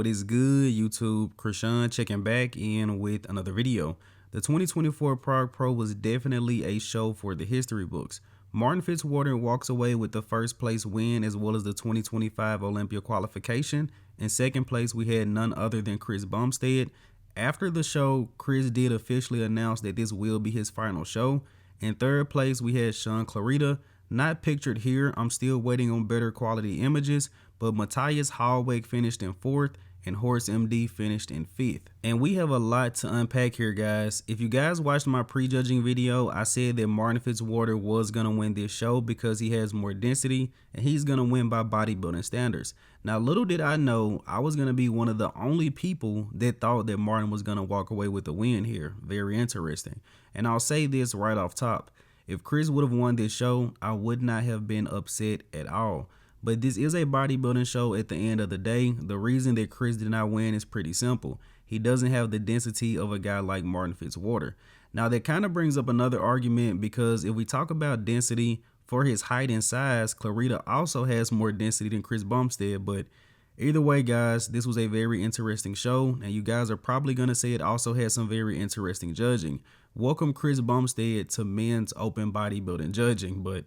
What is good, YouTube? Shaun checking back in with another video. The 2024 Prague Pro was definitely a show for the history books. Martin Fitzwater walks away with the first place win as well as the 2025 Olympia qualification. In second place, we had none other than Chris Bumstead. After the show, Chris did officially announce that this will be his final show. In third place, we had Shaun Clarida. Not pictured here, I'm still waiting on better quality images, but Matthias Hollweck finished in fourth and Horse MD finished in fifth. And we have a lot to unpack here, guys. If you guys watched my prejudging video, I said that Martin Fitzwater was going to win this show because he has more density and he's going to win by bodybuilding standards. Now, little did I know I was going to be one of the only people that thought that Martin was going to walk away with the win here. Very interesting. And I'll say this right off top. If Chris would have won this show, I would not have been upset at all. But this is a bodybuilding show at the end of the day. The reason that Chris did not win is pretty simple. He doesn't have the density of a guy like Martin Fitzwater. Now that kind of brings up another argument, because if we talk about density for his height and size, Clarida also has more density than Chris Bumstead. But either way, guys, this was a very interesting show, and you guys are probably going to say it also had some very interesting judging. Welcome Chris Bumstead to men's open bodybuilding judging. But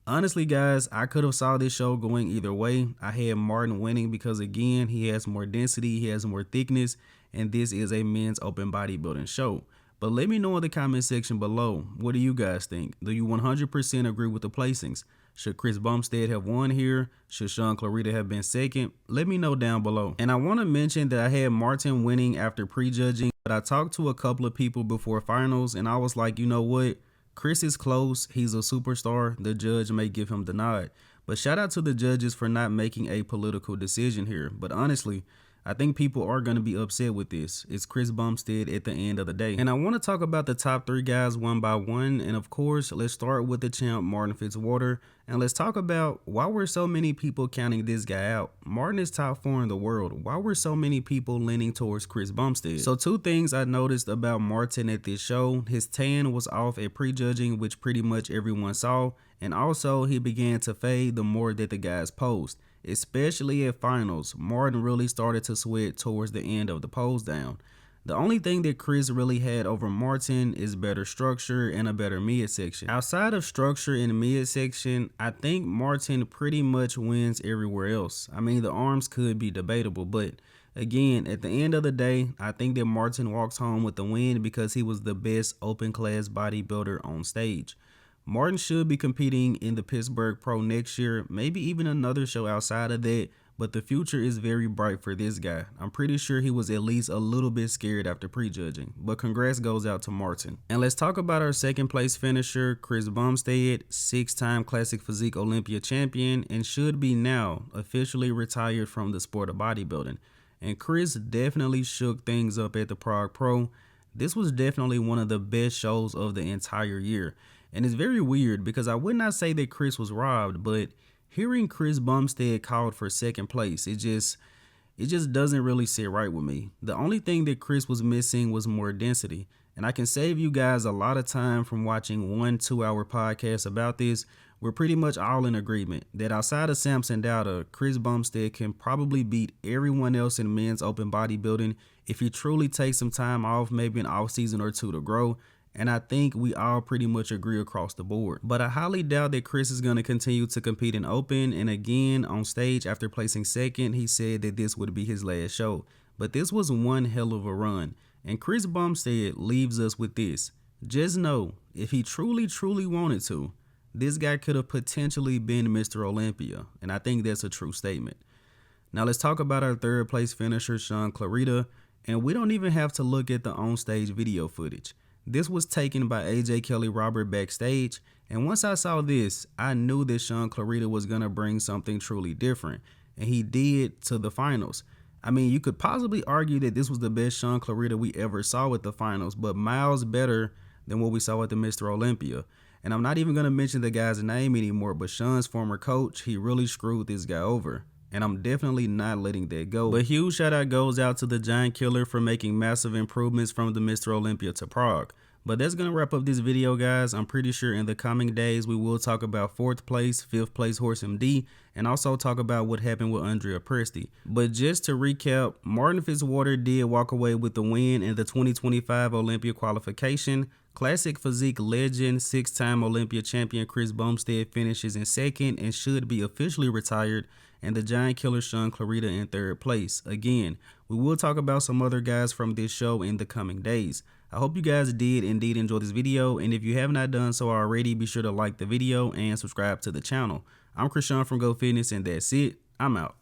honestly, guys, I could have saw this show going either way. I had Martin winning because, again, he has more density, he has more thickness, and this is a men's open bodybuilding show. But let me know in the comment section below, what do you guys think? Do you 100% agree with the placings? Should Chris Bumstead have won here? Should Shaun Clarida have been second? Let me know down below. And I want to mention that I had Martin winning after prejudging, but I talked to a couple of people before finals, and I was like, you know what? Chris is close. He's a superstar. The judge may give him the nod. But shout out to the judges for not making a political decision here. But honestly, I think people are going to be upset with this. It's Chris Bumstead at the end of the day. And I want to talk about the top three guys one by one. And of course, let's start with the champ, Martin Fitzwater. And let's talk about why were so many people counting this guy out. Martin is top 4 in the world. Why were so many people leaning towards Chris Bumstead? So two things I noticed about Martin at this show. His tan was off at prejudging, which pretty much everyone saw. And also he began to fade the more that the guys posed. Especially at finals, Martin really started to sweat towards the end of the pose down. The only thing that Chris really had over Martin is better structure and a better midsection. Outside of structure and midsection, I think Martin pretty much wins everywhere else. I mean, the arms could be debatable, but again, at the end of the day, I think that Martin walks home with the win because he was the best open class bodybuilder on stage. Martin should be competing in the Prague Pro next year, maybe even another show outside of that, but the future is very bright for this guy. I'm pretty sure he was at least a little bit scared after prejudging, but congrats goes out to Martin. And let's talk about our second place finisher, Chris Bumstead, 6-time Classic Physique Olympia champion, and should be now officially retired from the sport of bodybuilding. And Chris definitely shook things up at the Prague Pro. This was definitely one of the best shows of the entire year. And it's very weird because I would not say that Chris was robbed, but hearing Chris Bumstead called for second place, it just doesn't really sit right with me. The only thing that Chris was missing was more density. And I can save you guys a lot of time from watching 1-2 hour podcasts about this. We're pretty much all in agreement that outside of Samson Dowda, Chris Bumstead can probably beat everyone else in men's open bodybuilding if he truly takes some time off, maybe an off season or two to grow. And I think we all pretty much agree across the board. But I highly doubt that Chris is going to continue to compete in open. And again, on stage after placing second, he said that this would be his last show. But this was one hell of a run. And Chris Bumstead leaves us with this. Just know, if he truly wanted to, this guy could have potentially been Mr. Olympia. And I think that's a true statement. Now let's talk about our third place finisher, Shaun Clarida. And we don't even have to look at the on-stage video footage. This was taken by AJ Kelly Robert backstage, and once I saw this, I knew that Shaun Clarida was going to bring something truly different, and he did to the finals. I mean, you could possibly argue that this was the best Shaun Clarida we ever saw at the finals, but miles better than what we saw at the Mr. Olympia. And I'm not even going to mention the guy's name anymore, but Shaun's former coach, he really screwed this guy over. And I'm definitely not letting that go. But huge shout out goes out to the Giant Killer for making massive improvements from the Mr. Olympia to Prague. But that's going to wrap up this video, guys. I'm pretty sure in the coming days we will talk about 4th place, 5th place Horse MD, and also talk about what happened with Andrea Presti. But just to recap, Martin Fitzwater did walk away with the win in the 2025 Olympia qualification. Classic physique legend, 6-time Olympia champion Chris Bumstead finishes in 2nd and should be officially retired, and the giant killer Shaun Clarida in 3rd place. Again, we will talk about some other guys from this show in the coming days. I hope you guys did indeed enjoy this video, and if you have not done so already, be sure to like the video and subscribe to the channel. I'm Shaun from Go Fitness, and that's it. I'm out.